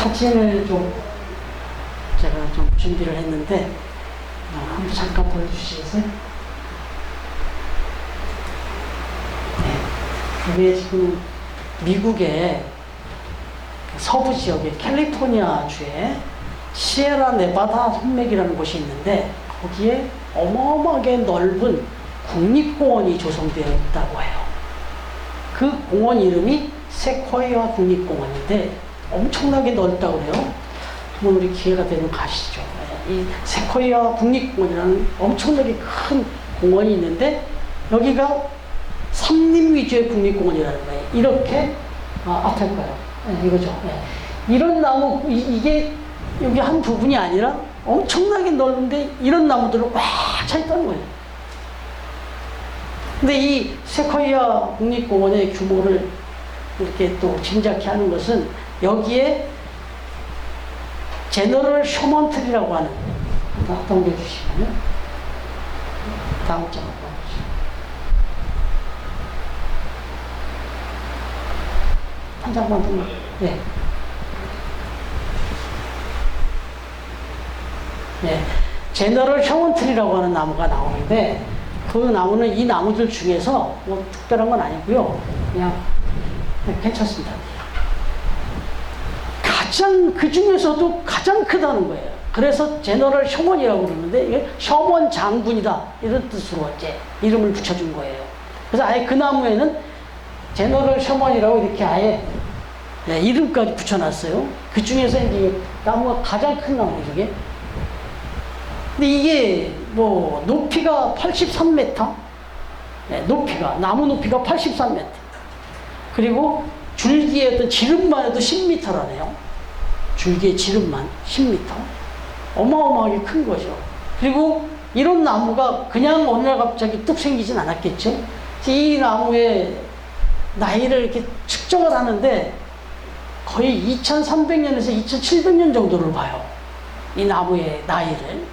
사진을 좀 제가 좀 준비를 했는데 한번 잠깐 보여주시겠어요? 네. 이게 지금 미국의 서부 지역의 캘리포니아주에 시에라 네바다 산맥이라는 곳이 있는데 거기에 어마어마하게 넓은 국립공원이 조성되어 있다고 해요. 그 공원 이름이 세코이아 국립공원인데 엄청나게 넓다고 그래요. 한번 우리 기회가 되면 가시죠. 이 세코이아 국립공원이라는 엄청나게 큰 공원이 있는데 여기가 삼림 위주의 국립공원이라는 거예요. 이렇게 앞에 거요. 네, 이거죠. 네. 이런 나무 이게 여기 한 부분이 아니라 엄청나게 넓은데 이런 나무들은 꽉 차 있다는 거예요. 근데 이 세코이아 국립공원의 규모를 이렇게 또 짐작케 하는 것은 여기에 제너럴 쇼먼트리라고 하는 넘겨주시면요. 다음 장 한번 보시죠. 한 장만 더. 네. 네. 제너럴 쇼먼트리라고 하는 나무가 나오는데 그 나무는 이 나무들 중에서 뭐 특별한 건 아니고요. 그냥 괜찮습니다. 가장 그 중에서도 가장 크다는 거예요. 그래서 제너럴 셔먼이라고 그러는데 이게 셔먼 장군이다 이런 뜻으로 이제 이름을 붙여준 거예요. 그래서 아예 그 나무에는 제너럴 셔먼이라고 이렇게 아예 네, 이름까지 붙여놨어요. 그 중에서 이제 나무가 가장 큰 나무죠, 이게. 근데 이게 뭐 높이가 83m, 네, 높이가 나무 높이가 83m. 그리고 줄기의 어떤 지름만 해도 10m라네요. 줄기의 지름만 10m. 어마어마하게 큰 거죠. 그리고 이런 나무가 그냥 어느 날 갑자기 뚝 생기진 않았겠죠. 이 나무의 나이를 이렇게 측정을 하는데 거의 2300년에서 2700년 정도를 봐요. 이 나무의 나이를.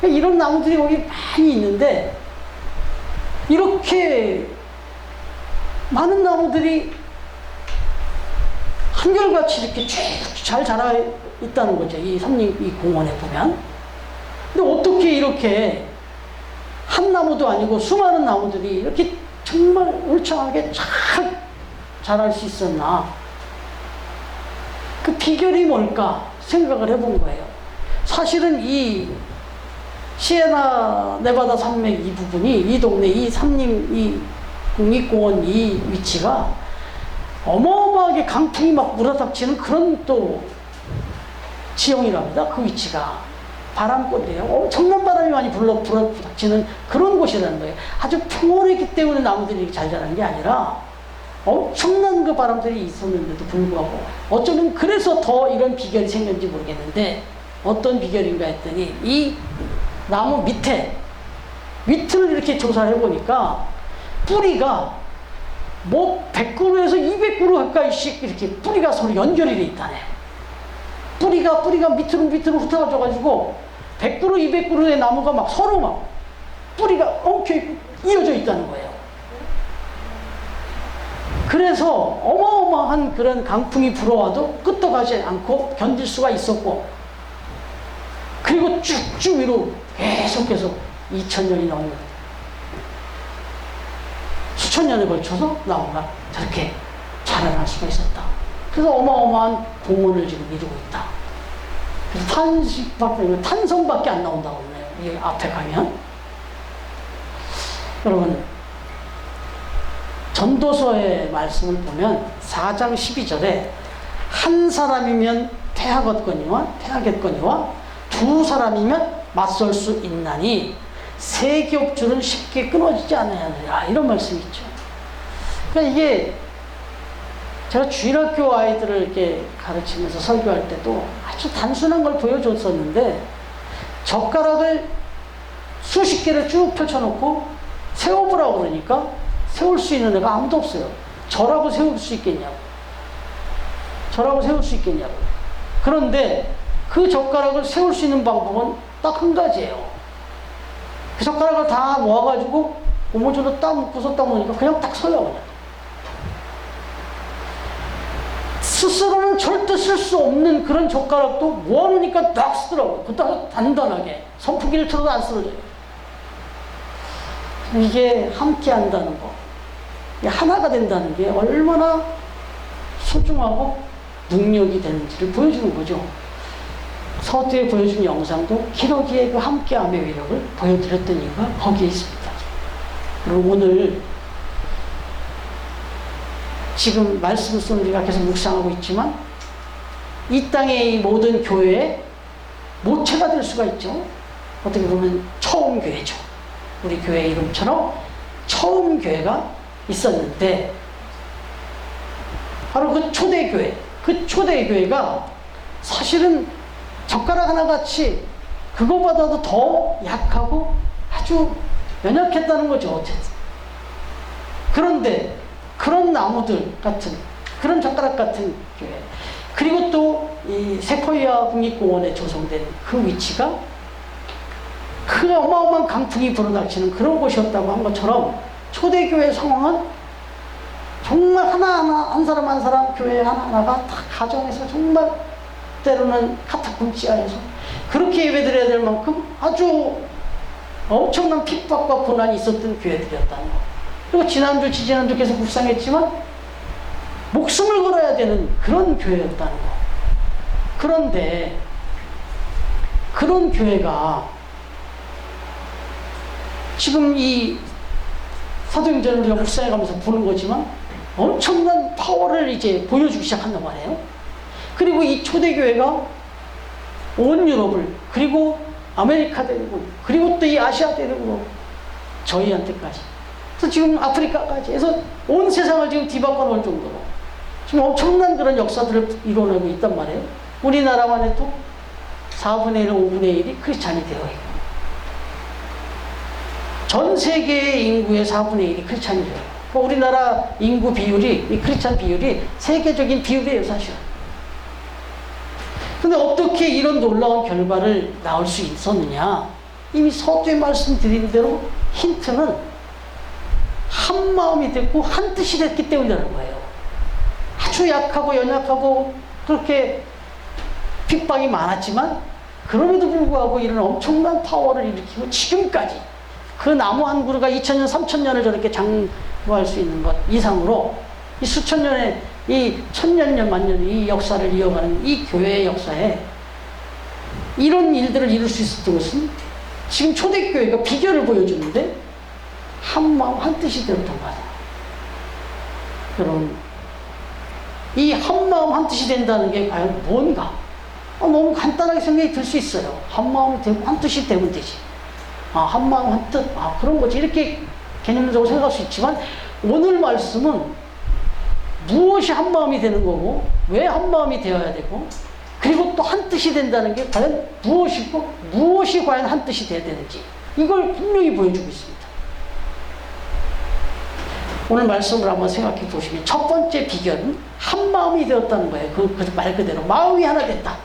이런 나무들이 거기 많이 있는데 이렇게 많은 나무들이 한결같이 이렇게 쭉 잘 자라 있다는 거죠. 이 삼림, 이 공원에 보면. 근데 어떻게 이렇게 한 나무도 아니고 수많은 나무들이 이렇게 정말 울창하게 잘 자랄 수 있었나. 그 비결이 뭘까 생각을 해본 거예요. 사실은 이 시에라 네바다 산맥 이 부분이 이 동네 이 삼림 이 국립공원 이 위치가 어마어마하게 강풍이 막 몰아닥치는 그런 또 지형이랍니다. 그 위치가 바람골이에요. 엄청난 바람이 많이 불어닥치는 그런 곳이라는 거예요. 아주 평온했기 때문에 나무들이 이렇게 잘 자라는 게 아니라 엄청난 그 바람들이 있었는데도 불구하고 어쩌면 그래서 더 이런 비결이 생겼는지 모르겠는데 어떤 비결인가 했더니 이 나무 밑을 이렇게 조사를 해보니까 뿌리가 뭐 100그루에서 200그루 가까이씩 이렇게 뿌리가 서로 연결이 돼 있다네요. 뿌리가 밑으로 흩어져가지고 100그루, 200그루의 나무가 막 서로 막 뿌리가 엉켜 이어져 있다는 거예요. 그래서 어마어마한 그런 강풍이 불어와도 끄떡하지 않고 견딜 수가 있었고 그리고 쭉쭉 위로 계속해서 2000년이 넘는 수천 년에 걸쳐서 나무가 저렇게 자라날 수가 있었다. 그래서 어마어마한 공원을 지금 이루고 있다. 그래서 탄성밖에 안 나온다고 그러네요. 이 앞에 가면. 여러분, 전도서의 말씀을 보면 4장 12절에 한 사람이면 패하겠거니와 두 사람이면 맞설 수 있나니 세 겹줄은 쉽게 끊어지지 않아야 이런 말씀이 있죠. 그러니까 이게 제가 주일학교 아이들을 이렇게 가르치면서 설교할 때도 아주 단순한 걸 보여줬었는데 젓가락을 수십 개를 쭉 펼쳐놓고 세워보라고 그러니까 세울 수 있는 애가 아무도 없어요. 저라고 세울 수 있겠냐고. 그런데 그 젓가락을 세울 수 있는 방법은 딱 한 가지예요. 그 젓가락을 다 모아가지고 고무줄로 딱 묶어서 딱 놓으니까 그냥 딱 서요. 그냥. 스스로는 절대 쓸 수 없는 그런 젓가락도 모아놓으니까 딱 쓰더라고요. 그것도 단단하게. 선풍기를 틀어도 안 쓰러져요. 이게 함께 한다는 거. 이게 하나가 된다는 게 얼마나 소중하고 능력이 되는지를 보여주는 거죠. 서두에 보여준 영상도 기러기의 그 함께함의 위력을 보여드렸던 이유가 거기에 있습니다. 그리고 오늘 지금 말씀을 우리가 계속 묵상하고 있지만 이 땅의 이 모든 교회의 모체가 될 수가 있죠. 어떻게 보면 처음 교회죠. 우리 교회 이름처럼 처음 교회가 있었는데 바로 그 초대교회, 그 초대교회가 사실은 젓가락 하나같이 그거보다도 더 약하고 아주 연약했다는 거죠. 어쨌든. 그런데 그런 나무들 같은, 그런 젓가락 같은 교회, 그리고 또 이 세코이아 국립공원에 조성된 그 위치가 그 어마어마한 강풍이 불어닥치는 그런 곳이었다고 한 것처럼 초대교회 상황은 정말 하나하나, 한 사람 한 사람 교회 하나하나가 다 가정에서 정말 때로는 카타콤 지하에서 그렇게 예배드려야 될 만큼 아주 엄청난 핍박과 고난이 있었던 교회들이었다는 거. 그리고 지난주, 지지난주 계속 묵상했지만 목숨을 걸어야 되는 그런 교회였다는 거. 그런데 그런 교회가 지금 이 사도행전을 우리가 묵상해가면서 보는 거지만 엄청난 파워를 이제 보여주기 시작한단 말이에요. 그리고 이 초대교회가 온 유럽을, 그리고 아메리카 대륙을, 그리고 또 이 아시아 대륙으로 저희한테까지, 그래서 지금 아프리카까지 해서 온 세상을 지금 뒤바꿔 놓을 정도로 지금 엄청난 그런 역사들을 이뤄내고 있단 말이에요. 우리나라만 해도 4분의 1, 5분의 1이 크리스찬이 되어 있고 전 세계의 인구의 4분의 1이 크리스찬이 되어 있고 우리나라 인구 비율이, 이 크리스찬 비율이 세계적인 비율이에요, 사실은. 근데 어떻게 이런 놀라운 결과를 나올 수 있었느냐? 이미 서두에 말씀드린 대로 힌트는 한 마음이 됐고 한 뜻이 됐기 때문이라는 거예요. 아주 약하고 연약하고 그렇게 핍박이 많았지만 그럼에도 불구하고 이런 엄청난 파워를 일으키고 지금까지 그 나무 한 그루가 2000년, 3000년을 저렇게 장구할 수 있는 것 이상으로 이 수천 년의 이 천년년, 만년 이 역사를 이어가는 이 교회의 역사에 이런 일들을 이룰 수 있었던 것은 지금 초대교회가 비결을 보여주는데 한 마음 한 뜻이 되었던 거다. 여러분, 이 한 마음 한 뜻이 된다는 게 과연 뭔가? 너무 간단하게 생각이 들 수 있어요. 한 마음이 되고 한 뜻이 되면 되지. 한 마음 한 뜻, 그런 거지. 이렇게 개념적으로 생각할 수 있지만 오늘 말씀은 무엇이 한 마음이 되는 거고 왜 한 마음이 되어야 되고 그리고 또 한 뜻이 된다는 게 과연 무엇이고 무엇이 과연 한 뜻이 되어야 되는지 이걸 분명히 보여주고 있습니다. 오늘 말씀을 한번 생각해 보시면 첫 번째 비결은 한 마음이 되었다는 거예요. 그 말 그대로 마음이 하나 됐다.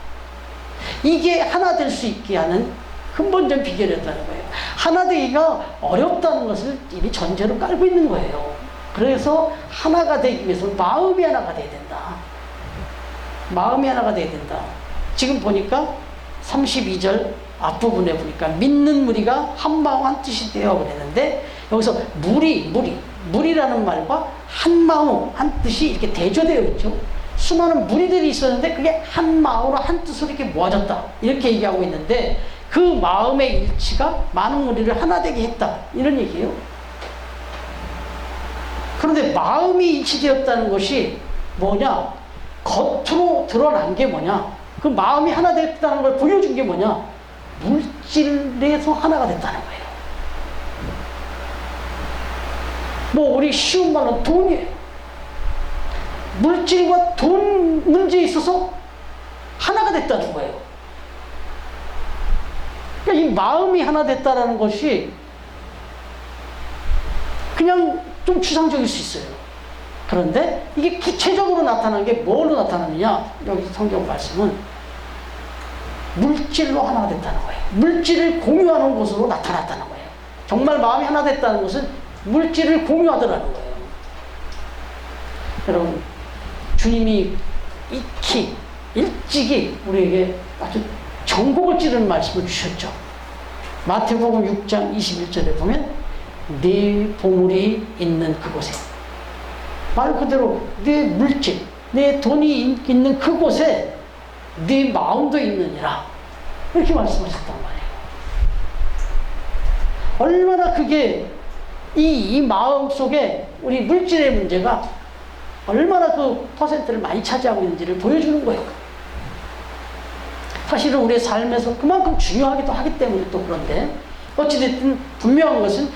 이게 하나 될 수 있게 하는 근본적 비결이었다는 거예요. 하나 되기가 어렵다는 것을 이미 전제로 깔고 있는 거예요. 그래서 하나가 되기 위해서는 마음이 하나가 돼야 된다. 마음이 하나가 돼야 된다. 지금 보니까 32절 앞부분에 보니까 믿는 무리가 한 마음 한 뜻이 되어 그랬는데 여기서 무리라는 말과 한 마음 한 뜻이 이렇게 대조되어 있죠. 수많은 무리들이 있었는데 그게 한 마음으로 한 뜻으로 이렇게 모아졌다. 이렇게 얘기하고 있는데 그 마음의 일치가 많은 무리를 하나 되게 했다. 이런 얘기예요. 그런데 마음이 일치되었다는 것이 뭐냐? 겉으로 드러난 게 뭐냐? 그 마음이 하나 됐다는 걸 보여준 게 뭐냐? 물질에서 하나가 됐다는 거예요. 우리 쉬운 말은 돈이에요. 물질과 돈 문제에 있어서 하나가 됐다는 거예요. 그러니까 이 마음이 하나 됐다는 것이 그냥 좀 추상적일 수 있어요. 그런데 이게 구체적으로 나타나는 게 뭘로 나타나느냐? 여기 성경 말씀은 물질로 하나가 됐다는 거예요. 물질을 공유하는 것으로 나타났다는 거예요. 정말 마음이 하나 됐다는 것은 물질을 공유하더라는 거예요. 여러분, 주님이 특히 일찍이 우리에게 아주 전곡을 찌르는 말씀을 주셨죠. 마태복음 6장 21절에 보면 네 보물이 있는 그곳에, 말 그대로 네 물질, 내 돈이 있는 그곳에 네 마음도 있느니라, 이렇게 말씀하셨단 말이에요. 얼마나 그게 이 마음 속에 우리 물질의 문제가 얼마나 그 퍼센트를 많이 차지하고 있는지를 보여주는 거예요. 사실은 우리의 삶에서 그만큼 중요하기도 하기 때문에 또 그런데, 어찌됐든 분명한 것은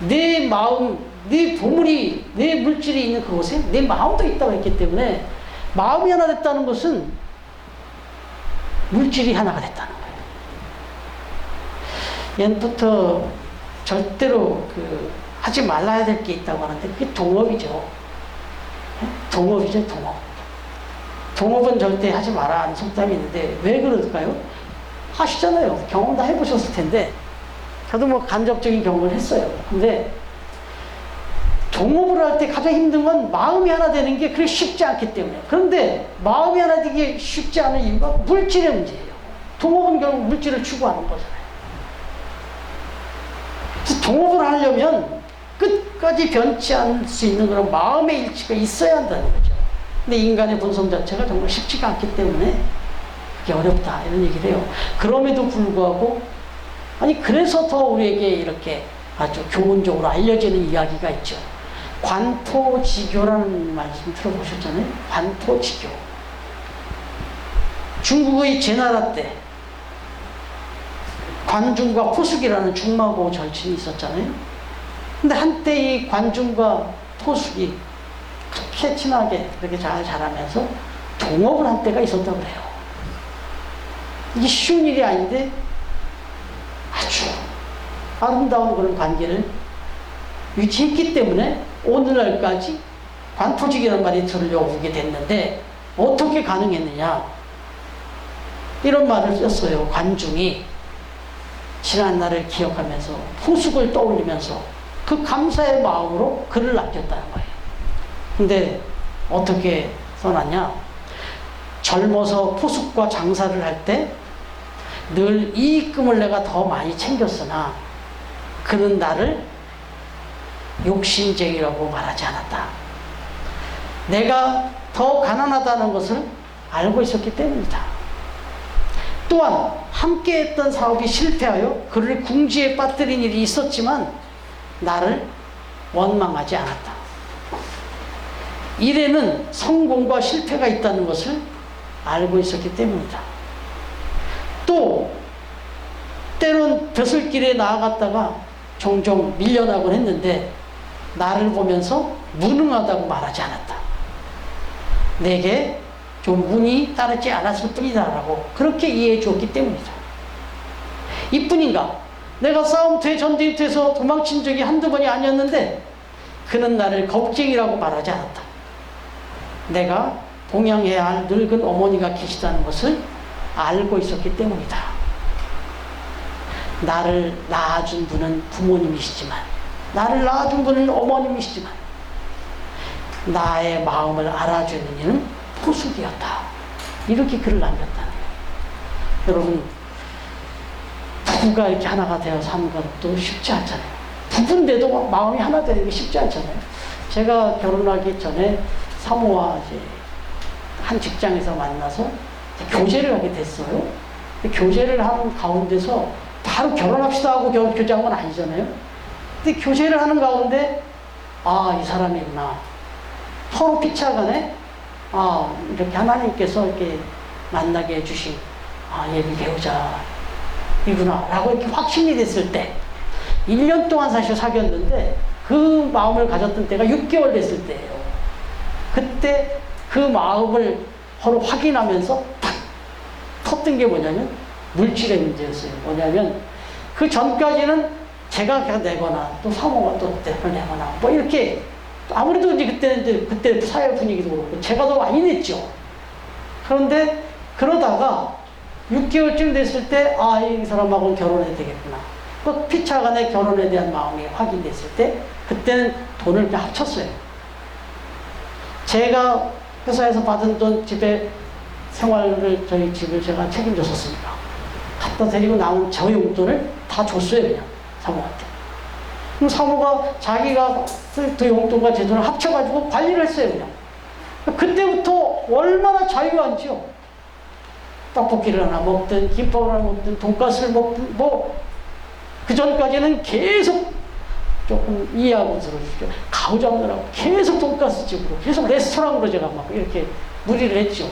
내 마음, 내 보물이, 내 물질이 있는 그곳에 내 마음도 있다고 했기 때문에, 마음이 하나 됐다는 것은 물질이 하나가 됐다는 거예요. 옛부터 절대로 하지 말아야 될 게 있다고 하는데, 그게 동업이죠. 동업이죠, 동업. 동업은 절대 하지 마라 하는 속담이 있는데, 왜 그럴까요? 하시잖아요. 경험 다 해보셨을 텐데, 저도 뭐 간접적인 경험을 했어요. 근데 동업을 할 때 가장 힘든 건 마음이 하나 되는 게 그렇게 쉽지 않기 때문에. 그런데 마음이 하나 되기 쉽지 않은 이유가 물질의 문제예요. 동업은 결국 물질을 추구하는 거잖아요. 그래서 동업을 하려면 끝까지 변치 않을 수 있는 그런 마음의 일치가 있어야 한다는 거죠. 근데 인간의 본성 자체가 정말 쉽지가 않기 때문에 그게 어렵다, 이런 얘기를 해요. 그럼에도 불구하고, 아니 그래서 더 우리에게 이렇게 아주 교훈적으로 알려지는 이야기가 있죠. 관토지교라는 말씀 들어보셨잖아요. 관토지교. 중국의 제나라 때 관중과 포숙이라는 중마고 절친이 있었잖아요. 근데 한때 이 관중과 포숙이 그렇게 친하게 그렇게 잘 자라면서 동업을 한 때가 있었다고 그래요. 이게 쉬운 일이 아닌데 아주 아름다운 그런 관계를 유지했기 때문에 오늘날까지 관토직이라는 말이 들려오게 됐는데, 어떻게 가능했느냐, 이런 말을 썼어요. 관중이 지난 날을 기억하면서 포숙을 떠올리면서 그 감사의 마음으로 글을 남겼다는 거예요. 근데 어떻게 써놨냐, 젊어서 포숙과 장사를 할 때 늘 이익금을 내가 더 많이 챙겼으나 그는 나를 욕심쟁이라고 말하지 않았다. 내가 더 가난하다는 것을 알고 있었기 때문이다. 또한 함께 했던 사업이 실패하여 그를 궁지에 빠뜨린 일이 있었지만 나를 원망하지 않았다. 일에는 성공과 실패가 있다는 것을 알고 있었기 때문이다. 또 때론 벼슬길에 나아갔다가 종종 밀려나곤 했는데 나를 보면서 무능하다고 말하지 않았다. 내게 좀 운이 따르지 않았을 뿐이다 라고 그렇게 이해해 주었기 때문이다. 이뿐인가? 내가 싸움터에 전쟁터에서 도망친 적이 한두 번이 아니었는데 그는 나를 겁쟁이라고 말하지 않았다. 내가 봉양해야 할 늙은 어머니가 계시다는 것을 알고 있었기 때문이다. 나를 낳아준 분은 부모님이시지만, 나를 낳아준 분은 어머님이시지만 나의 마음을 알아주는 이는 포숙이었다. 이렇게 글을 남겼다는 거예요. 여러분, 부부가 이렇게 하나가 되어 사는 것도 쉽지 않잖아요. 부부인데도 마음이 하나 되는 게 쉽지 않잖아요. 제가 결혼하기 전에 사모와 이제 한 직장에서 만나서 교제를 하게 됐어요. 교제를 하는 가운데서 바로 결혼합시다 하고 교제한 건 아니잖아요. 근데 교제를 하는 가운데 이 사람이구나. 서로 피차간에 이렇게 하나님께서 이렇게 만나게 해주신 예비 배우자이구나 라고 이렇게 확신이 됐을 때, 1년 동안 사실 사귀었는데 그 마음을 가졌던 때가 6개월 됐을 때예요. 그때 그 마음을 서로 확인하면서 탁 텄던 게 뭐냐면 물질의 문제였어요. 뭐냐면 그 전까지는 제가 내거나 또 사모가 또 내거나 뭐 이렇게, 아무래도 이제 그때 사회 분위기도 그렇고 제가 더 많이 냈죠. 그런데 그러다가 6개월쯤 됐을 때 이 사람하고는 결혼해야 되겠구나. 그 피차간의 결혼에 대한 마음이 확인됐을 때 그때는 돈을 그냥 합쳤어요. 제가 회사에서 받은 돈, 집에 생활을 저희 집을 제가 책임졌었으니까 갖다 데리고 나온 저 용돈을 다 줬어요. 그냥 사모한테. 그럼 사모가 자기가 쓸 그 용돈과 제 돈을 합쳐가지고 관리를 했어요. 그냥. 그때부터 얼마나 자유한지요. 떡볶이를 하나 먹든 김밥을 하나 먹든 돈가스를 먹든 그 전까지는 계속 조금 이해하고 들어주죠. 가오장들하고 계속 돈가스 집으로 계속 레스토랑으로 제가 막 이렇게 무리를 했죠.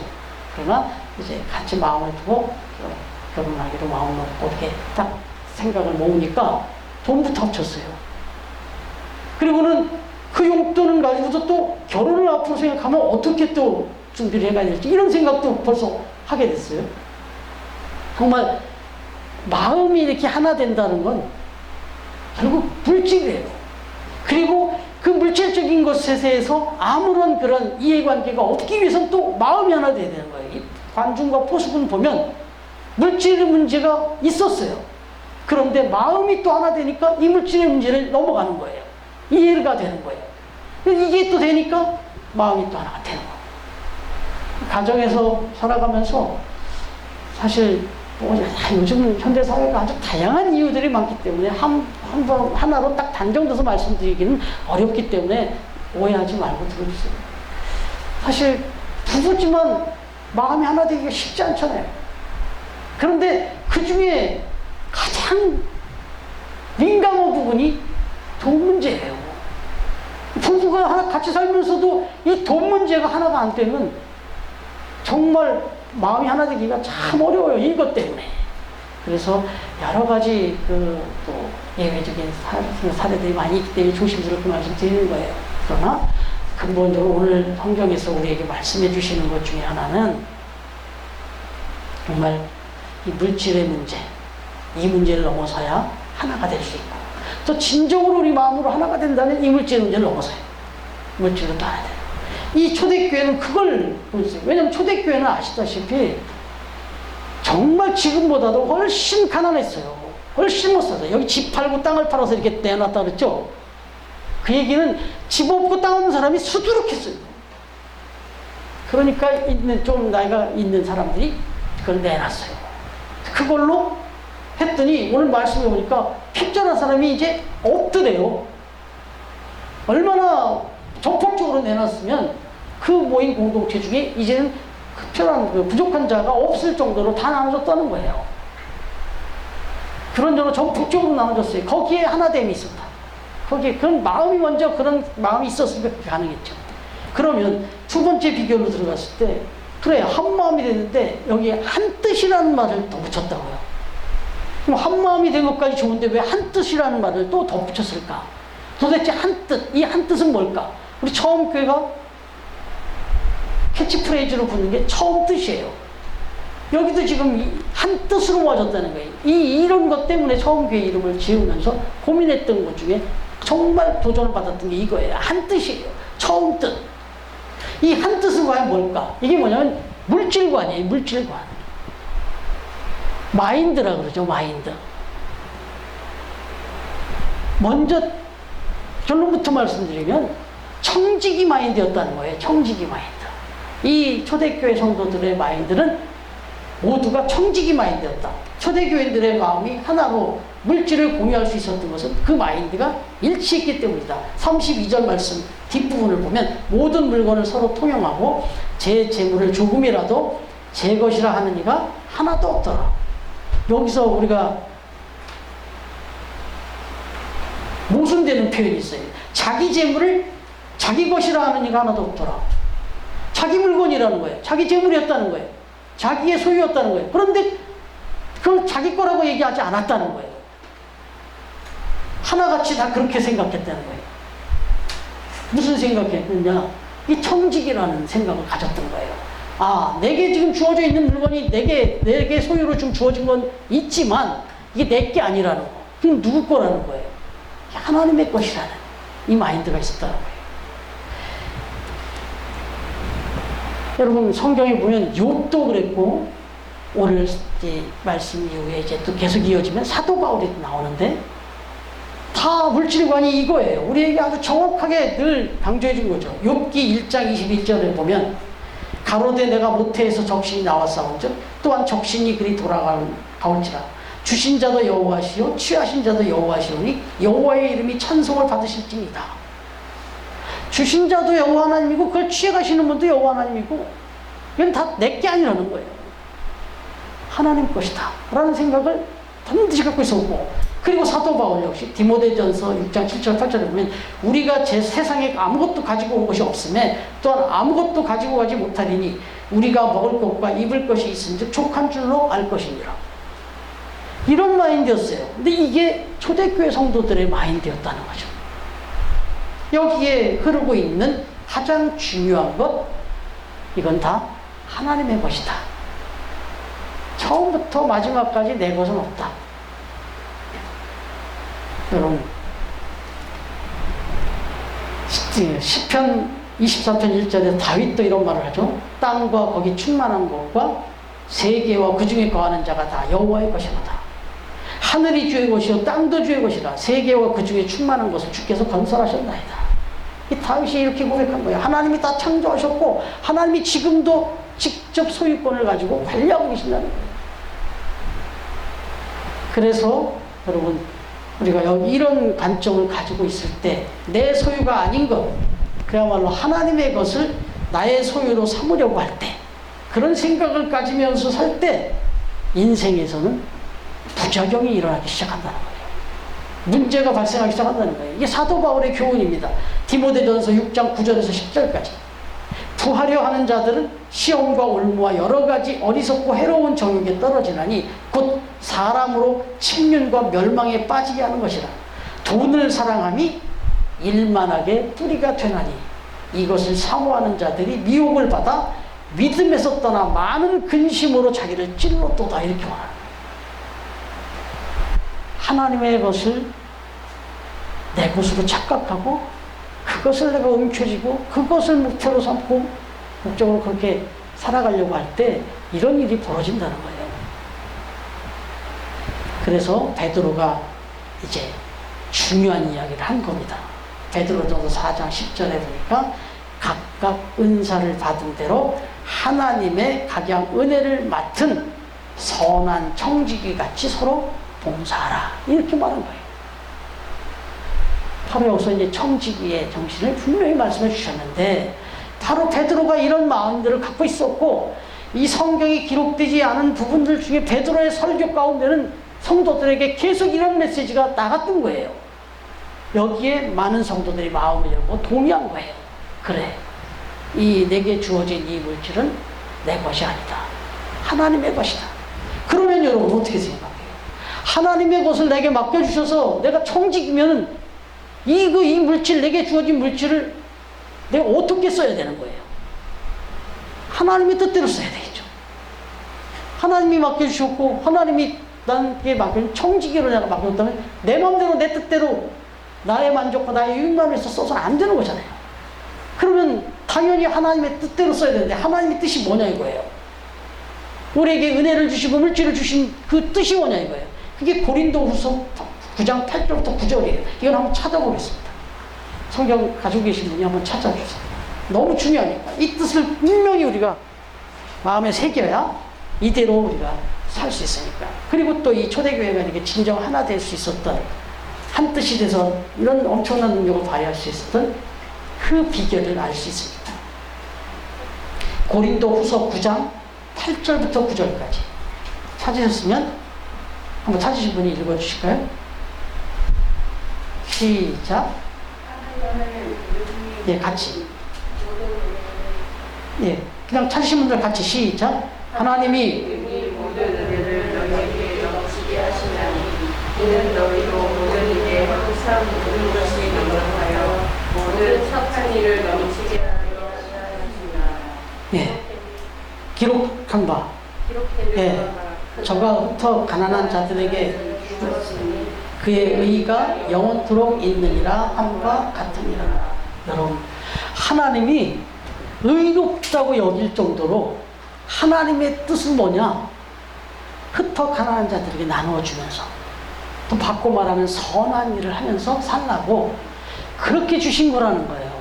그러나 이제 같이 마음을 두고 결혼하기로 마음 먹고 이렇게 딱 생각을 모으니까 돈부터 합쳤어요. 그리고는 그 용돈을 가지고서 또 결혼을 앞으로 생각하면 어떻게 또 준비를 해가야 될지 이런 생각도 벌써 하게 됐어요. 정말 마음이 이렇게 하나 된다는 건 결국 물질이에요. 그리고 그 물질적인 것에 대해서 아무런 그런 이해관계가 없기 위해서는 또 마음이 하나 돼야 되는 거예요. 이 관중과 포수분 보면 물질의 문제가 있었어요. 그런데 마음이 또 하나 되니까 이 물질의 문제를 넘어가는 거예요. 이해가 되는 거예요. 이게 또 되니까 마음이 또 하나가 되는 거예요. 가정에서 살아가면서 사실 요즘 현대사회가 아주 다양한 이유들이 많기 때문에 하나로 딱 단정돼서 말씀드리기는 어렵기 때문에 오해하지 말고 들어주세요. 사실 부부지만 마음이 하나 되기가 쉽지 않잖아요. 그런데 그 중에 가장 민감한 부분이 돈 문제예요. 부부가 같이 살면서도 이 돈 문제가 하나가 안 되면 정말 마음이 하나 되기가 참 어려워요. 이것 때문에. 그래서 여러 가지 또 예외적인 사례들이 많이 있기 때문에 조심스럽게 말씀드리는 거예요. 그러나 근본적으로 오늘 성경에서 우리에게 말씀해 주시는 것 중에 하나는 정말 이 물질의 문제, 이 문제를 넘어서야 하나가 될 수 있고 또 진정으로 우리 마음으로 하나가 된다면 이 물질의 문제를 넘어서요. 물질로 또 하나 돼요. 이 초대교회는 그걸 보였어요. 왜냐하면 초대교회는 아시다시피 정말 지금보다도 훨씬 가난했어요. 훨씬 못 살아요. 여기 집 팔고 땅을 팔아서 이렇게 내놨다 그랬죠. 그 얘기는 집 없고 땅 없는 사람이 수두룩했어요. 그러니까 좀 나이가 있는 사람들이 그걸 내놨어요. 그걸로 했더니 오늘 말씀해 보니까 핍절한 사람이 이제 없더래요. 얼마나 적극적으로 내놨으면 그 모임 공동체 중에 이제는 특별한 부족한 자가 없을 정도로 다 나눠줬다는 거예요. 그런 정도로 적극적으로 나눠줬어요. 거기에 하나됨이 있었다. 거기에 그런 마음이 먼저 그런 마음이 있었으니까 그게 가능했죠. 그러면 두 번째 비교로 들어갔을 때 그래 한 마음이 됐는데 여기에 한 뜻이라는 말을 더 붙였다고요. 그럼 한 마음이 된 것까지 좋은데 왜 한 뜻이라는 말을 또 덧붙였을까? 도대체 한 뜻, 이 한 뜻은 뭘까? 우리 처음 교회가 캐치프레이즈로 붙는 게 처음 뜻이에요. 여기도 지금 한 뜻으로 모아졌다는 거예요. 이런 것 때문에 처음 교회 이름을 지으면서 고민했던 것 중에 정말 도전을 받았던 게 이거예요. 한 뜻이에요. 처음 뜻. 이 한 뜻은 과연 뭘까? 이게 뭐냐면 물질관이에요. 물질관. 마인드라 그러죠. 마인드. 먼저 결론부터 말씀드리면 청지기 마인드였다는 거예요. 청지기 마인드. 이 초대교회 성도들의 마인드는 모두가 청지기 마인드였다. 초대교인들의 마음이 하나로 물질을 공유할 수 있었던 것은 그 마인드가 일치했기 때문이다. 32절 말씀 뒷부분을 보면 모든 물건을 서로 통용하고 제 재물을 조금이라도 제 것이라 하는 이가 하나도 없더라. 여기서 우리가 모순되는 표현이 있어요. 자기 재물을 자기 것이라 하는 이가 하나도 없더라. 자기 물건이라는 거예요. 자기 재물이었다는 거예요. 자기의 소유였다는 거예요. 그런데 그걸 자기 거라고 얘기하지 않았다는 거예요. 하나같이 다 그렇게 생각했다는 거예요. 무슨 생각했느냐? 이 청직이라는 생각을 가졌던 거예요. 아, 내게 지금 주어져 있는 물건이 내게 소유로 좀 주어진 건 있지만 이게 내게 아니라는 거. 그럼 누구 거라는 거예요? 하나님의 것이라는 이 마인드가 있었다는 거예요. 여러분 성경에 보면 욥도 그랬고 오늘 이제 말씀 이후에 이제 또 계속 이어지면 사도 바울이 나오는데 다 물질관이 이거예요. 우리에게 아주 정확하게 늘 강조해 준 거죠. 욥기 1장 21절에 보면 가로되 내가 모태에서 적신이 나왔사온즉 또한 적신이 그리 돌아가올지라. 주신 자도 여호와시요 취하신 자도 여호와시오니 여호와의 이름이 찬송을 받으실지니이다. 주신 자도 여호와 하나님이고 그걸 취해가시는 분도 여호와 하나님이고 이건 다 내게 아니라는 거예요. 하나님 것이다 라는 생각을 반드시 갖고 있었고, 그리고 사도 바울 역시 디모데전서 6장 7절 8절에 보면 우리가 제 세상에 아무것도 가지고 온 것이 없음에 또한 아무것도 가지고 가지 못하리니 우리가 먹을 것과 입을 것이 있은즉 족한 줄로 알 것이니라. 이런 마인드였어요. 근데 이게 초대교회 성도들의 마인드였다는 거죠. 여기에 흐르고 있는 가장 중요한 것, 이건 다 하나님의 것이다. 처음부터 마지막까지 내 것은 없다. 여러분, 시편 24편 1절에 다윗도 이런 말을 하죠. 땅과 거기 충만한 것과 세계와 그 중에 거하는 자가 다 여호와의 것이로다. 하늘이 주의 것이요 땅도 주의 것이라. 세계와 그 중에 충만한 것을 주께서 건설하셨나이다. 이 다윗이 이렇게 고백한 거예요. 하나님이 다 창조하셨고 하나님이 지금도 직접 소유권을 가지고 관리하고 계신다는 거예요. 그래서 여러분, 우리가 여기 이런 관점을 가지고 있을 때 내 소유가 아닌 것, 그야말로 하나님의 것을 나의 소유로 삼으려고 할 때, 그런 생각을 가지면서 살 때 인생에서는 부작용이 일어나기 시작한다는 거예요. 문제가 발생하기 시작한다는 거예요. 이게 사도 바울의 교훈입니다. 디모데전서 6장 9절에서 10절까지. 부하려 하는 자들은 시험과 올무와 여러 가지 어리석고 해로운 정욕에 떨어지나니 곧 사람으로 침륜과 멸망에 빠지게 하는 것이라. 돈을 사랑함이 일만하게 뿌리가 되나니 이것을 사모하는 자들이 미혹을 받아 믿음에서 떠나 많은 근심으로 자기를 찔렀도다. 이렇게 말하는 거예요. 하나님의 것을 내 것으로 착각하고 그것을 내가 움켜쥐고 그것을 목표로 삼고 목적으로 그렇게 살아가려고 할 때 이런 일이 벌어진다는 거예요. 그래서 베드로가 이제 중요한 이야기를 한 겁니다. 베드로전서 4장 10절에 보니까 각각 은사를 받은 대로 하나님의 각양 은혜를 맡은 선한 청지기 같이 서로 봉사하라. 이렇게 말한 거예요. 바로 여기서 이제 청지기의 정신을 분명히 말씀해 주셨는데, 바로 베드로가 이런 마음들을 갖고 있었고, 이 성경이 기록되지 않은 부분들 중에 베드로의 설교 가운데는 성도들에게 계속 이런 메시지가 나갔던 거예요. 여기에 많은 성도들이 마음을 열고 동의한 거예요. 그래, 이 내게 주어진 이 물질은 내 것이 아니다. 하나님의 것이다. 그러면 여러분 어떻게 생각해요? 하나님의 것을 내게 맡겨주셔서 내가 청직이면 이 물질, 내게 주어진 물질을 내가 어떻게 써야 되는 거예요? 하나님의 뜻대로 써야 되겠죠. 하나님이 맡겨주셨고 하나님이 나에게 맡겨준 청지기로 내가 맡겼다면 내 마음대로 내 뜻대로 나의 만족과 나의 유익만을 위해서 써서는 안 되는 거잖아요. 그러면 당연히 하나님의 뜻대로 써야 되는데 하나님의 뜻이 뭐냐 이거예요. 우리에게 은혜를 주시고 물질을 주신 그 뜻이 뭐냐 이거예요. 그게 고린도후서 9장 8절부터 9절이에요. 이건 한번 찾아보겠습니다. 성경 가지고 계신 분이 한번 찾아주세요. 너무 중요하니까. 이 뜻을 분명히 우리가 마음에 새겨야 이대로 우리가 살 수 있으니까. 그리고 또 이 초대교회가 이렇게 진정 하나 될 수 있었던, 한 뜻이 돼서 이런 엄청난 능력을 발휘할 수 있었던 그 비결을 알 수 있습니다. 고린도후서 9장 8절부터 9절까지 찾으셨으면 한번 찾으신 분이 읽어주실까요? 시작. 예, 같이. 예, 그냥 찾으신 분들 같이 시작. 하나님이 모든 은혜를 너희에게 넘치게 하시나니 이는 너희로 모든 일에 항상 모든 것이 능력하여 모든 착한 일을 넘치게 하려 하시나이다. 예, 기록한 바. 예, 저가 흩어 가난한 자들에게 그의 의가 영원토록 있느니라 함과 같으니라. 여러분, 하나님이 의롭다고 여길 정도로 하나님의 뜻은 뭐냐? 흩어 가난한 자들에게 나누어주면서 또 받고 말하는 선한 일을 하면서 살라고 그렇게 주신 거라는 거예요.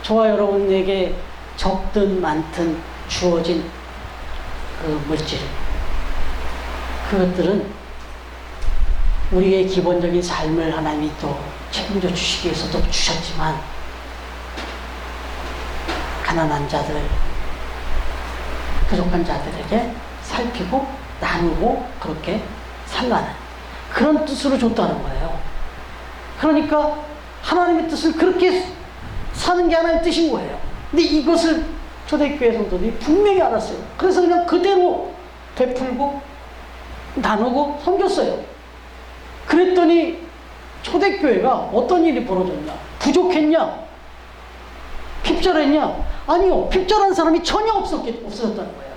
저와 여러분에게 적든 많든 주어진 그 물질, 그것들은 우리의 기본적인 삶을 하나님이 또 책임져 주시기 위해서 또 주셨지만, 가난한 자들, 부족한 자들에게 살피고 나누고 그렇게 살라는 그런 뜻으로 줬다는 거예요. 그러니까 하나님의 뜻을 그렇게 사는 게 하나님의 뜻인 거예요. 근데 이것을 초대교회 성도들이 분명히 알았어요. 그래서 그냥 그대로 베풀고 나누고 섬겼어요. 그랬더니 초대교회가 어떤 일이 벌어졌냐? 부족했냐? 핍절했냐? 아니요. 핍절한 사람이 전혀 없어졌다는 거예요.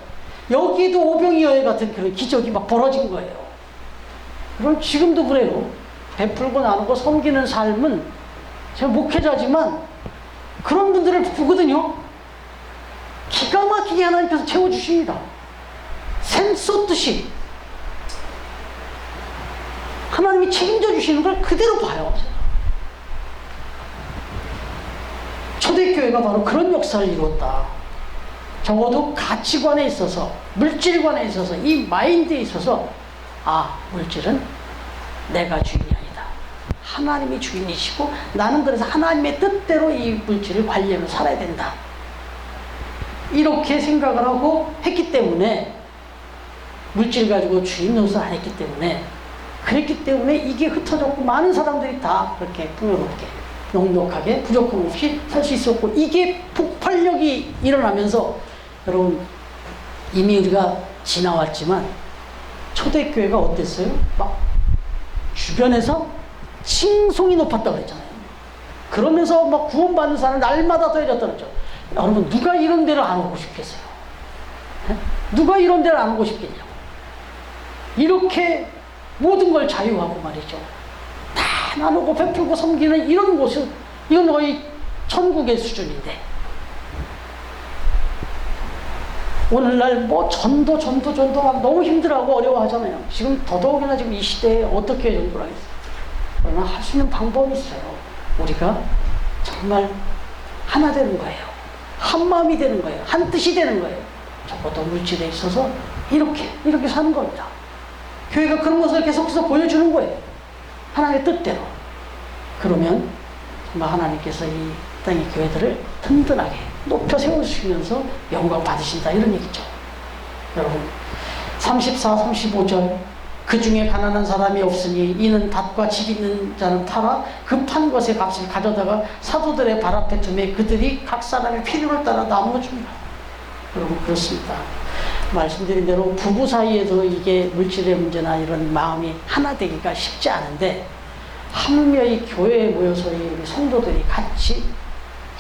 여기도 오병이어의 같은 그런 기적이 막 벌어진 거예요. 그럼 지금도 그래요. 베풀고 나누고 섬기는 삶은, 제가 목회자지만 그런 분들을 보거든요. 기가 막히게 하나님께서 채워주십니다. 샘 쏟듯이 하나님이 책임져 주시는 걸 그대로 봐요. 초대교회가 바로 그런 역사를 이뤘다. 적어도 가치관에 있어서, 물질관에 있어서, 이 마인드에 있어서, 아, 물질은 내가 주인이 아니다. 하나님이 주인이시고 나는 그래서 하나님의 뜻대로 이 물질을 관리하며 살아야 된다. 이렇게 생각을 하고 했기 때문에, 물질 가지고 주인 노릇을 안 했기 때문에, 그랬기 때문에 이게 흩어졌고 많은 사람들이 다 그렇게 풍요롭게 넉넉하게 부족함 없이 살 수 있었고, 이게 폭발력이 일어나면서, 여러분 이미 우리가 지나왔지만 초대교회가 어땠어요? 막 주변에서 칭송이 높았다고 그랬잖아요. 그러면서 막 구원받는 사람 날마다 더해졌다고 그랬죠. 여러분 누가 이런 데를 안 오고 싶겠어요? 네? 누가 이런 데를 안 오고 싶겠냐고. 이렇게 모든 걸 자유하고 말이죠. 다 나누고 베풀고 섬기는 이런 곳은, 이건 거의 천국의 수준인데, 오늘날 뭐 전도 막 너무 힘들어하고 어려워하잖아요. 지금 더더욱이나 지금 이 시대에 어떻게 전도를 하겠어요. 그러나 할 수 있는 방법이 있어요. 우리가 정말 하나 되는 거예요. 한 마음이 되는 거예요. 한 뜻이 되는 거예요. 적어도 물질에 있어서 이렇게 사는 겁니다. 교회가 그런 것을 계속해서 보여주는 거예요. 하나님의 뜻대로. 그러면 정말 하나님께서 이 땅의 교회들을 든든하게 높여 세우시면서 영광 받으신다, 이런 얘기죠. 여러분 34, 35절, 그 중에 가난한 사람이 없으니 이는 밭과 집 있는 자는 타라 그 판 것의 값을 가져다가 사도들의 발 앞에 두매 그들이 각 사람의 필요를 따라 나누어 줍니다. 여러분 그렇습니다. 말씀드린 대로 부부 사이에도 이게 물질의 문제나 이런 마음이 하나 되기가 쉽지 않은데, 하물며 이 교회에 모여서 우리 성도들이 같이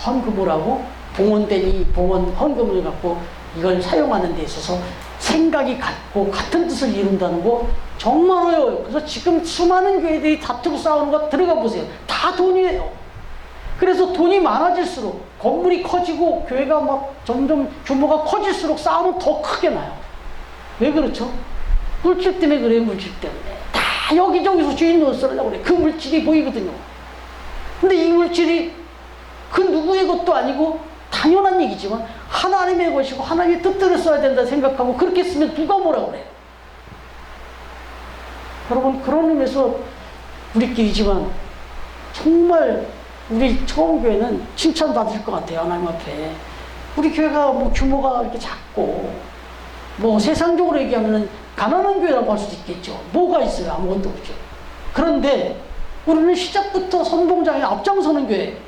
헌금을 하고 봉헌된 이 봉헌 헌금을 갖고 이걸 사용하는 데 있어서 생각이 같고 같은 뜻을 이룬다는 거 정말 어려워요. 그래서 지금 수많은 교회들이 다투고 싸우는 거 들어가 보세요. 다 돈이에요. 그래서 돈이 많아질수록, 건물이 커지고 교회가 막 점점 규모가 커질수록 싸움은 더 크게 나요. 왜 그렇죠? 물질 때문에 그래요. 물질 때문에 다 여기저기서 주인 노릇을 하려고 그래. 그 물질이 보이거든요. 근데 이 물질이 그 누구의 것도 아니고 당연한 얘기지만 하나님의 것이고 하나님의 뜻대로 써야 된다 생각하고 그렇게 쓰면 누가 뭐라 그래요? 여러분 그런 의미에서 우리끼리지만 정말 우리 처음교회는 칭찬받을 것 같아요. 하나님 앞에. 우리 교회가 뭐 규모가 이렇게 작고 뭐 세상적으로 얘기하면 가난한 교회라고 할 수도 있겠죠. 뭐가 있어요? 아무것도 없죠. 그런데 우리는 시작부터 선봉장에 앞장서는 교회,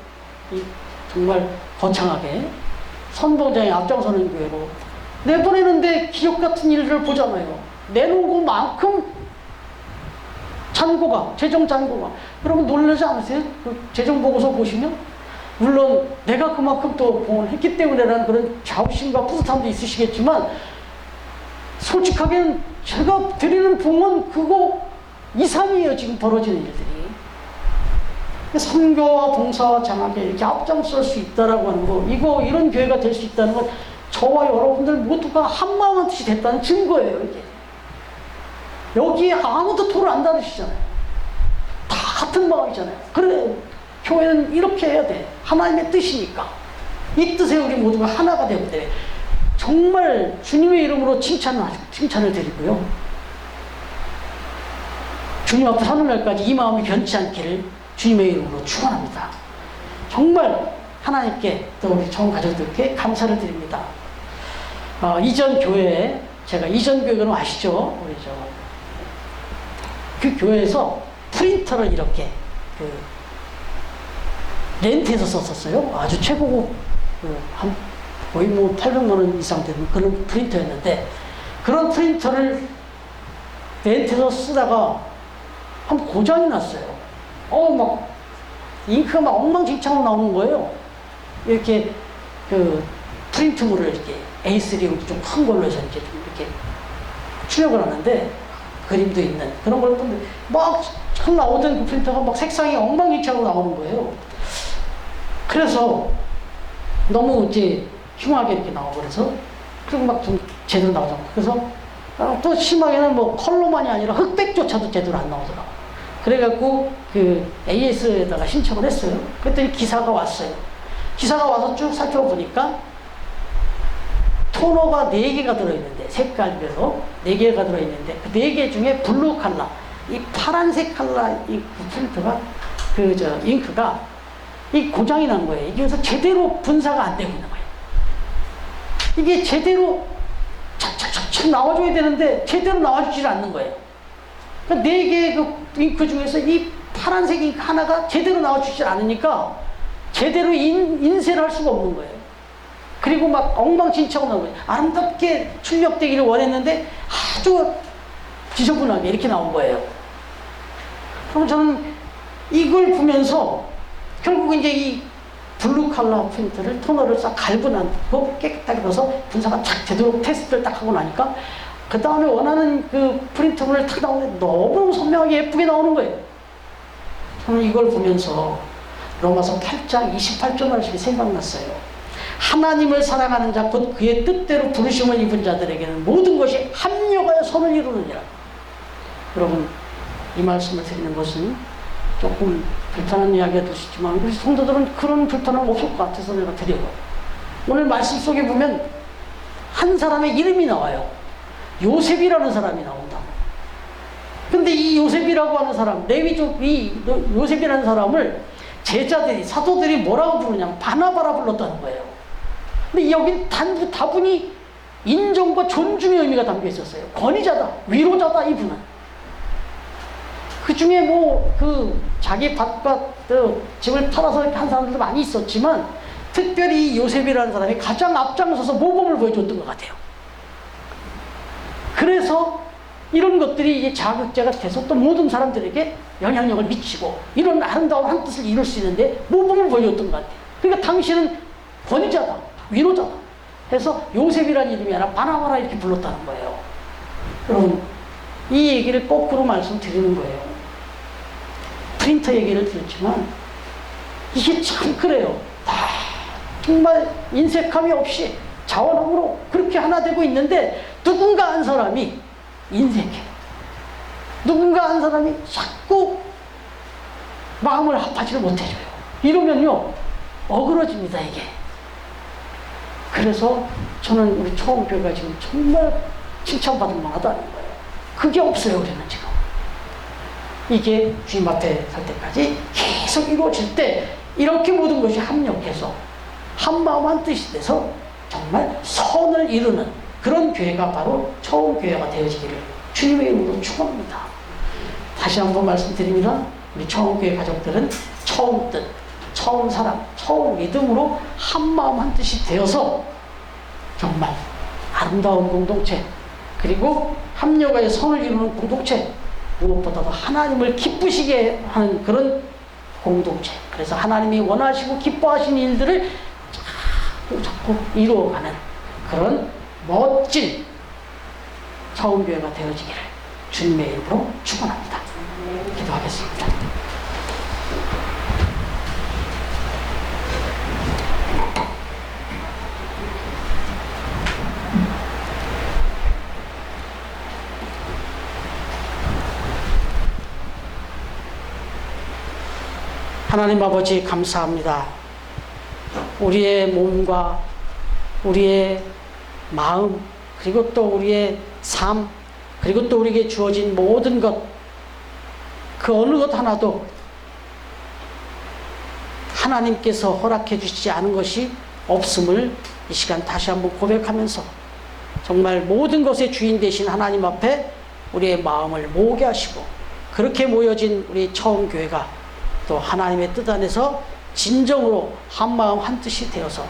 정말 거창하게 선봉장에 앞장서는 교회로 내보내는데 기적 같은 일들을 보잖아요. 내놓은 것만큼 잔고가, 재정 잔고가. 여러분 놀라지 않으세요? 그 재정 보고서 보시면 물론 내가 그만큼 또 봉헌했기 때문에라는 그런 자부심과 뿌듯함도 있으시겠지만, 솔직하게는 제가 드리는 봉헌 그거 이상이에요. 지금 벌어지는 일들이. 선교와 봉사와 장학에 이렇게 앞장설 수 있다라고 하는 거, 이런 교회가 될 수 있다는 건 저와 여러분들 모두가 한마음 한뜻이 됐다는 증거예요. 이게 여기에 아무도 토를 안 다루시잖아요. 다 같은 마음이잖아요. 그래 교회는 이렇게 해야 돼. 하나님의 뜻이니까. 이 뜻에 우리 모두가 하나가 되고 돼. 정말 주님의 이름으로 칭찬을 드리고요. 주님 앞에 서는 날까지 이 마음이 변치 않기를 주님의 이름으로 축원합니다. 정말 하나님께 또 우리 전 가족들께 감사를 드립니다. 이전 교회에 제가 이전 교회는 아시죠? 우리 그 교회에서 프린터를 이렇게 렌트해서 썼었어요. 아주 최고급 한 거의 뭐 800만 원 이상 되는 그런 프린터였는데 그런 프린터를 렌트해서 쓰다가 한 고장이 났어요. 막 잉크가 막 엉망진창으로 나오는 거예요. 이렇게 프린트물을 이렇게 A3로 좀 큰 걸로 해서 이렇게 좀 이렇게 출력을 하는데 그림도 있는 그런 걸 보면 막 처음 나오던 그 프린터가 막 색상이 엉망진창으로 나오는 거예요. 그래서 너무 이제 흉하게 이렇게 나오고 그래서 그리고 막 좀 제대로 나오잖아. 그래서 또 심하게는 뭐 컬러만이 아니라 흑백조차도 제대로 안 나오더라고. 그래갖고 그 AS에다가 신청을 했어요. 그랬더니 기사가 왔어요. 기사가 와서 쭉 살펴보니까 토너가 4개가 들어있는데 색깔별로 4개가 들어있는데 그 4개 중에 블루 컬러 이 파란색 컬러 이 프린터가 잉크가 이 고장이 난 거예요. 그래서 제대로 분사가 안 되고 있는 거예요. 이게 제대로 착착착착 나와줘야 되는데 제대로 나와주질 않는 거예요. 그러니까 4개의 그 잉크 중에서 이 파란색 잉크 하나가 제대로 나와주질 않으니까 제대로 인쇄를 할 수가 없는 거예요. 그리고 막 엉망진창으로 나온 거예요. 아름답게 출력되기를 원했는데 아주 지저분하게 이렇게 나온 거예요. 그럼 저는 이걸 보면서 결국 이제 이 블루 컬러 프린터를 토너를 싹 갈고 나고 깨끗하게 넣어서 분사가 착 제대로 테스트를 딱 하고 나니까 그 다음에 원하는 그 프린터물을 탁 나오는데 너무 선명하게 예쁘게 나오는 거예요. 저는 이걸 보면서 로마서 8장 28절 말씀이 생각났어요. 하나님을 사랑하는 자 곧 그의 뜻대로 부르심을 입은 자들에게는 모든 것이 합력하여 선을 이루느니라. 여러분 이 말씀을 드리는 것은 조금 불편한 이야기가 될 수 있지만 우리 성도들은 그런 불편함 없을 것 같아서 내가 드려요. 오늘 말씀 속에 보면 한 사람의 이름이 나와요. 요셉이라는 사람이 나온다. 근데 이 요셉이라고 하는 사람, 레위족 이 요셉이라는 사람을 제자들이 사도들이 뭐라고 부르냐면 바나바라 불렀다는 거예요. 근데 여기 다분히 인정과 존중의 의미가 담겨 있었어요. 권위자다, 위로자다 이분은. 그 중에 뭐 자기 밭과 집을 팔아서 이렇게 한 사람들도 많이 있었지만 특별히 이 요셉이라는 사람이 가장 앞장서서 모범을 보여줬던 것 같아요. 그래서 이런 것들이 이제 자극제가 돼서 또 모든 사람들에게 영향력을 미치고 이런 아름다운 한 뜻을 이룰 수 있는데 모범을 보여줬던 것 같아요. 그러니까 당신은 권위자다, 위로자다 해서 요셉이라는 이름이 아니라 바나바라 이렇게 불렀다는 거예요. 여러분 이 얘기를 거꾸로 말씀드리는 거예요. 프린터 얘기를 드렸지만 이게 참 그래요. 정말 인색함이 없이 자원함으로 그렇게 하나 되고 있는데 누군가 한 사람이 인색해. 누군가 한 사람이 자꾸 마음을 합하지를 못해줘요. 이러면요 어그러집니다 이게. 그래서 저는 우리 초원교회가 지금 정말 칭찬받을 만하다는 거예요. 그게 없어요 우리는 지금. 이게 주님 앞에 설 때까지 계속 이루어질 때 이렇게 모든 것이 합력해서 한마음 한뜻이 돼서 정말 선을 이루는 그런 교회가 바로 처음 교회가 되어지기를 주님의 이름으로 축원합니다. 다시 한번 말씀드립니다. 우리 처음 교회 가족들은 처음 뜻, 처음 사랑, 처음 믿음으로 한마음 한뜻이 되어서 정말 아름다운 공동체 그리고 합력하여 선을 이루는 공동체 무엇보다도 하나님을 기쁘시게 하는 그런 공동체. 그래서 하나님이 원하시고 기뻐하시는 일들을 자꾸 이루어가는 그런 멋진 처음교회가 되어지기를 주님의 이름으로 축원합니다. 기도하겠습니다. 하나님 아버지 감사합니다. 우리의 몸과 우리의 마음, 그리고 또 우리의 삶, 그리고 또 우리에게 주어진 모든 것, 그 어느 것 하나도 하나님께서 허락해 주시지 않은 것이 없음을 이 시간 다시 한번 고백하면서 정말 모든 것의 주인 되신 하나님 앞에 우리의 마음을 모으게 하시고, 그렇게 모여진 우리 처음 교회가 또 하나님의 뜻 안에서 진정으로 한마음 한뜻이 되어서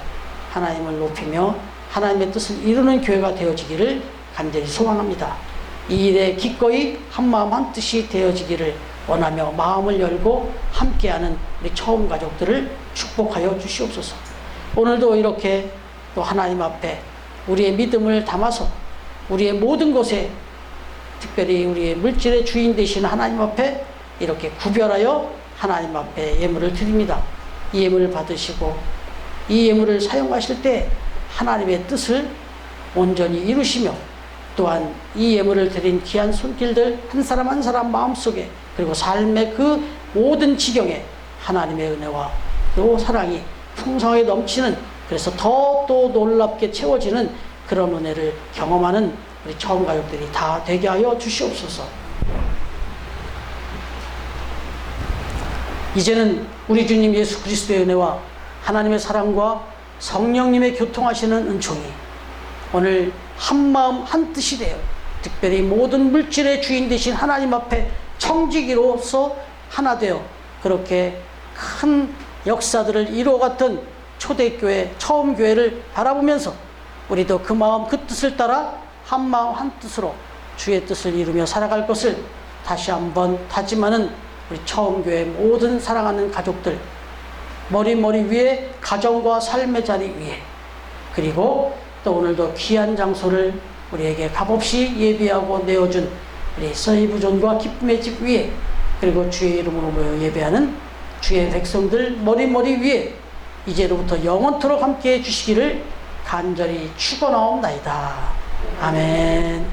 하나님을 높이며 하나님의 뜻을 이루는 교회가 되어지기를 간절히 소망합니다. 이 일에 기꺼이 한마음 한뜻이 되어지기를 원하며 마음을 열고 함께하는 우리 처음 가족들을 축복하여 주시옵소서. 오늘도 이렇게 또 하나님 앞에 우리의 믿음을 담아서 우리의 모든 것에, 특별히 우리의 물질의 주인 되신 하나님 앞에 이렇게 구별하여 하나님 앞에 예물을 드립니다. 이 예물을 받으시고 이 예물을 사용하실 때 하나님의 뜻을 온전히 이루시며, 또한 이 예물을 드린 귀한 손길들 한 사람 한 사람 마음속에, 그리고 삶의 그 모든 지경에 하나님의 은혜와 또 사랑이 풍성하게 넘치는, 그래서 더 또 놀랍게 채워지는 그런 은혜를 경험하는 우리 처음 가족들이 다 되게 하여 주시옵소서. 이제는 우리 주님 예수 그리스도의 은혜와 하나님의 사랑과 성령님의 교통하시는 은총이 오늘 한마음 한뜻이 되어 특별히 모든 물질의 주인 되신 하나님 앞에 청지기로서 하나 되어 그렇게 큰 역사들을 이루어갔던 초대교회, 처음 교회를 바라보면서 우리도 그 마음 그 뜻을 따라 한마음 한뜻으로 주의 뜻을 이루며 살아갈 것을 다시 한번 다짐하는 우리 처음 교회 모든 사랑하는 가족들, 머리 위에 가정과 삶의 자리 위에, 그리고 또 오늘도 귀한 장소를 우리에게 값없이 예비하고 내어준 우리 서희부존과 기쁨의 집 위에, 그리고 주의 이름으로 모여 예배하는 주의 백성들 머리 위에 이제로부터 영원토록 함께해 주시기를 간절히 축원하옵나이다. 아멘.